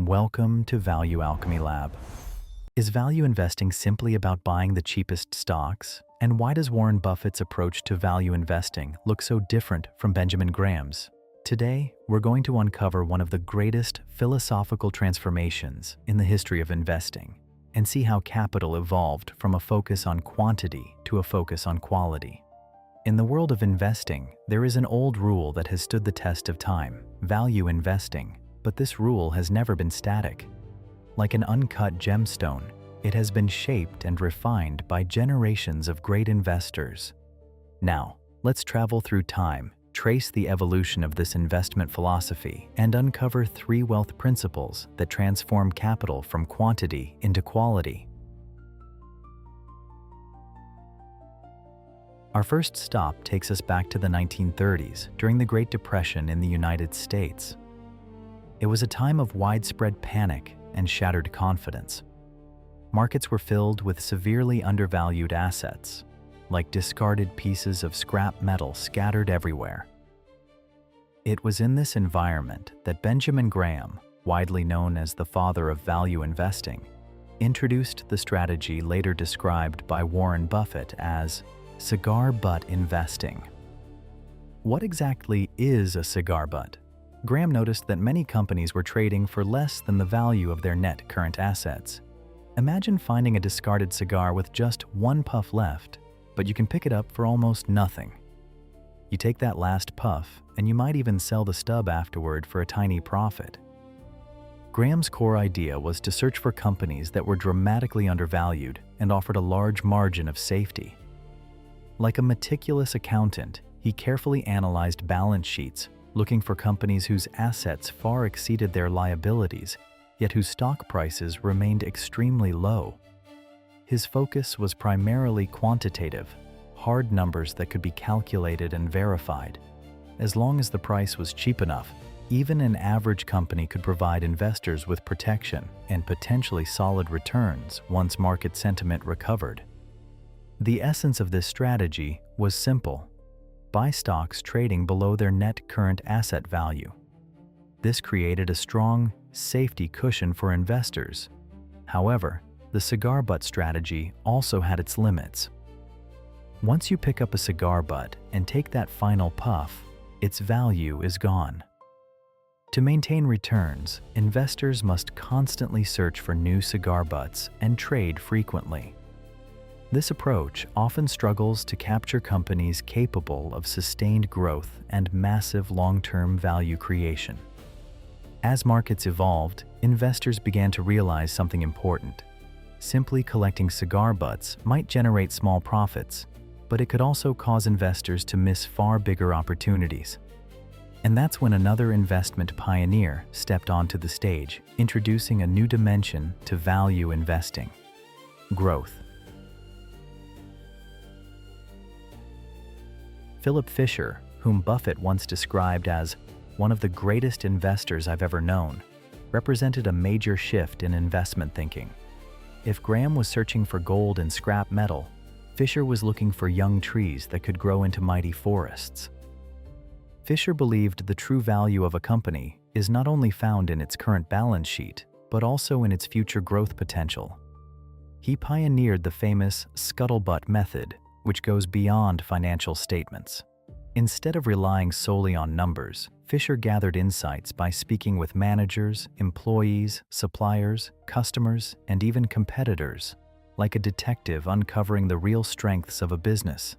and welcome to Value Alchemy Lab. Is value investing simply about buying the cheapest stocks? And why does Warren Buffett's approach to value investing look so different from Benjamin Graham's? Today, we're going to uncover one of the greatest philosophical transformations in the history of investing and see how capital evolved from a focus on quantity to a focus on quality. In the world of investing, there is an old rule that has stood the test of time: value investing. But this rule has never been static. Like an uncut gemstone, it has been shaped and refined by generations of great investors. Now, let's travel through time, trace the evolution of this investment philosophy, and uncover 3 wealth principles that transform capital from quantity into quality. Our first stop takes us back to the 1930s, during the Great Depression in the United States. It was a time of widespread panic and shattered confidence. Markets were filled with severely undervalued assets, like discarded pieces of scrap metal scattered everywhere. It was in this environment that Benjamin Graham, widely known as the father of value investing, introduced the strategy later described by Warren Buffett as cigar butt investing. What exactly is a cigar butt? Graham noticed that many companies were trading for less than the value of their net current assets. Imagine finding a discarded cigar with just one puff left, but you can pick it up for almost nothing. You take that last puff, and you might even sell the stub afterward for a tiny profit. Graham's core idea was to search for companies that were dramatically undervalued and offered a large margin of safety. Like a meticulous accountant, he carefully analyzed balance sheets, looking for companies whose assets far exceeded their liabilities, yet whose stock prices remained extremely low. His focus was primarily quantitative, hard numbers that could be calculated and verified. As long as the price was cheap enough, even an average company could provide investors with protection and potentially solid returns once market sentiment recovered. The essence of this strategy was simple: buy stocks trading below their net current asset value. This created a strong safety cushion for investors. However, the cigar butt strategy also had its limits. Once you pick up a cigar butt and take that final puff, its value is gone. To maintain returns, investors must constantly search for new cigar butts and trade frequently. This approach often struggles to capture companies capable of sustained growth and massive long-term value creation. As markets evolved, investors began to realize something important. Simply collecting cigar butts might generate small profits, but it could also cause investors to miss far bigger opportunities. And that's when another investment pioneer stepped onto the stage, introducing a new dimension to value investing: growth. Philip Fisher, whom Buffett once described as one of the greatest investors I've ever known, represented a major shift in investment thinking. If Graham was searching for gold and scrap metal, Fisher was looking for young trees that could grow into mighty forests. Fisher believed the true value of a company is not only found in its current balance sheet, but also in its future growth potential. He pioneered the famous scuttlebutt method, which goes beyond financial statements. Instead of relying solely on numbers, Fisher gathered insights by speaking with managers, employees, suppliers, customers, and even competitors, like a detective uncovering the real strengths of a business.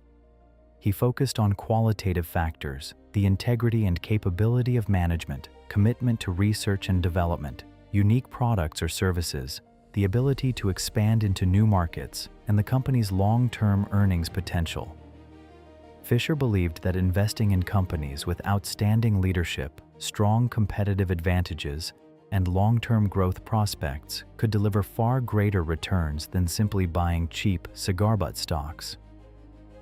He focused on qualitative factors: the integrity and capability of management, commitment to research and development, unique products or services, the ability to expand into new markets, and the company's long-term earnings potential. Fisher believed that investing in companies with outstanding leadership, strong competitive advantages, and long-term growth prospects could deliver far greater returns than simply buying cheap cigar butt stocks.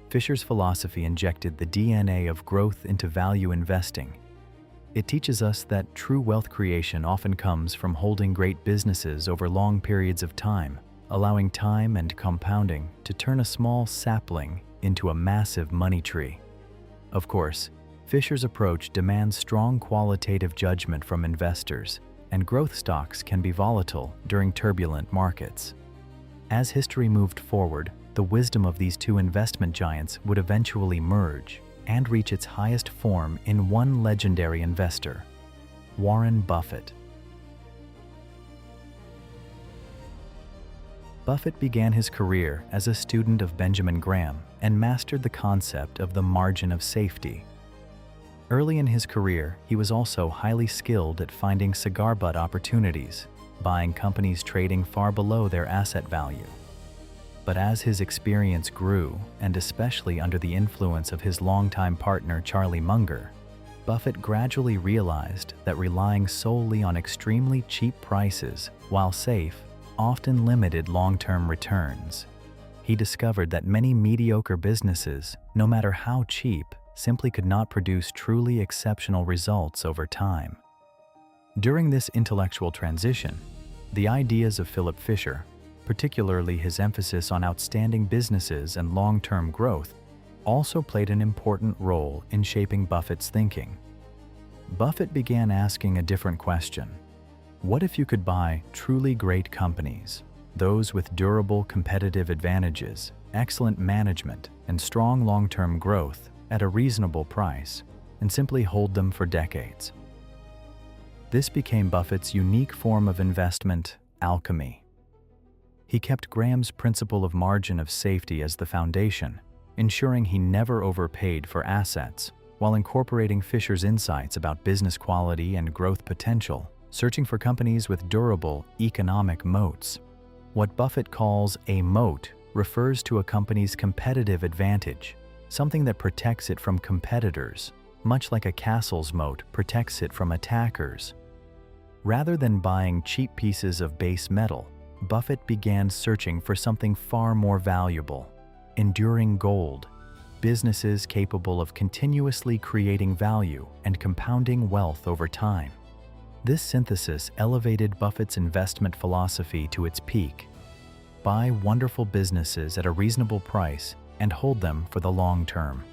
Fisher's philosophy injected the DNA of growth into value investing. It teaches us that true wealth creation often comes from holding great businesses over long periods of time, allowing time and compounding to turn a small sapling into a massive money tree. Of course, Fisher's approach demands strong qualitative judgment from investors, and growth stocks can be volatile during turbulent markets. As history moved forward, the wisdom of these two investment giants would eventually merge and reach its highest form in one legendary investor, Warren Buffett. Buffett began his career as a student of Benjamin Graham and mastered the concept of the margin of safety. Early in his career, he was also highly skilled at finding cigar butt opportunities, buying companies trading far below their asset value. But as his experience grew, and especially under the influence of his longtime partner Charlie Munger, Buffett gradually realized that relying solely on extremely cheap prices, while safe, often limited long-term returns. He discovered that many mediocre businesses, no matter how cheap, simply could not produce truly exceptional results over time. During this intellectual transition, the ideas of Philip Fisher, particularly his emphasis on outstanding businesses and long-term growth, also played an important role in shaping Buffett's thinking. Buffett began asking a different question. What if you could buy truly great companies, those with durable competitive advantages, excellent management, and strong long-term growth at a reasonable price, and simply hold them for decades? This became Buffett's unique form of investment, alchemy. He kept Graham's principle of margin of safety as the foundation, ensuring he never overpaid for assets, while incorporating Fisher's insights about business quality and growth potential, searching for companies with durable economic moats. What Buffett calls a moat refers to a company's competitive advantage, something that protects it from competitors, much like a castle's moat protects it from attackers. Rather than buying cheap pieces of base metal, Buffett began searching for something far more valuable: enduring gold, businesses capable of continuously creating value and compounding wealth over time. This synthesis elevated Buffett's investment philosophy to its peak. Buy wonderful businesses at a reasonable price and hold them for the long term.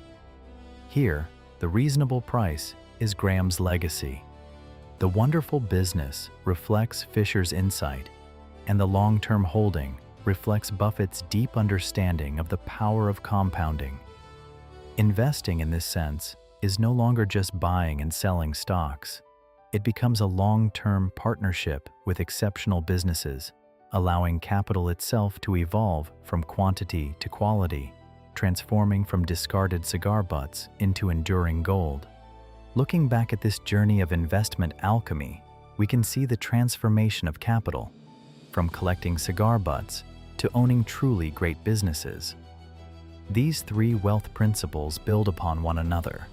Here, the reasonable price is Graham's legacy. The wonderful business reflects Fisher's insight, and the long-term holding reflects Buffett's deep understanding of the power of compounding. Investing in this sense is no longer just buying and selling stocks. It becomes a long-term partnership with exceptional businesses, allowing capital itself to evolve from quantity to quality, transforming from discarded cigar butts into enduring gold. Looking back at this journey of investment alchemy, we can see the transformation of capital, from collecting cigar butts to owning truly great businesses. These three wealth principles build upon one another.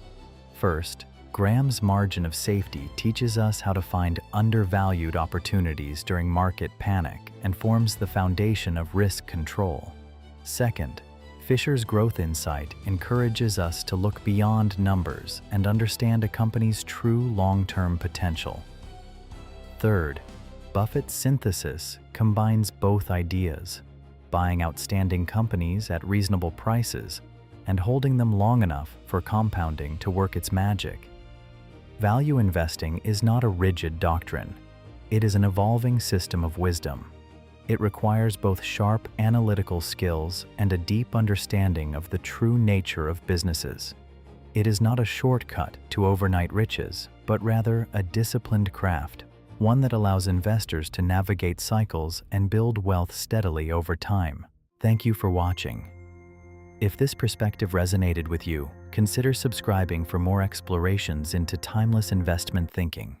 First, Graham's margin of safety teaches us how to find undervalued opportunities during market panic and forms the foundation of risk control. Second, Fisher's growth insight encourages us to look beyond numbers and understand a company's true long-term potential. Third, Buffett's synthesis combines both ideas, buying outstanding companies at reasonable prices and holding them long enough for compounding to work its magic. Value investing is not a rigid doctrine. It is an evolving system of wisdom. It requires both sharp analytical skills and a deep understanding of the true nature of businesses. It is not a shortcut to overnight riches, but rather a disciplined craft, one that allows investors to navigate cycles and build wealth steadily over time. Thank you for watching. If this perspective resonated with you, consider subscribing for more explorations into timeless investment thinking.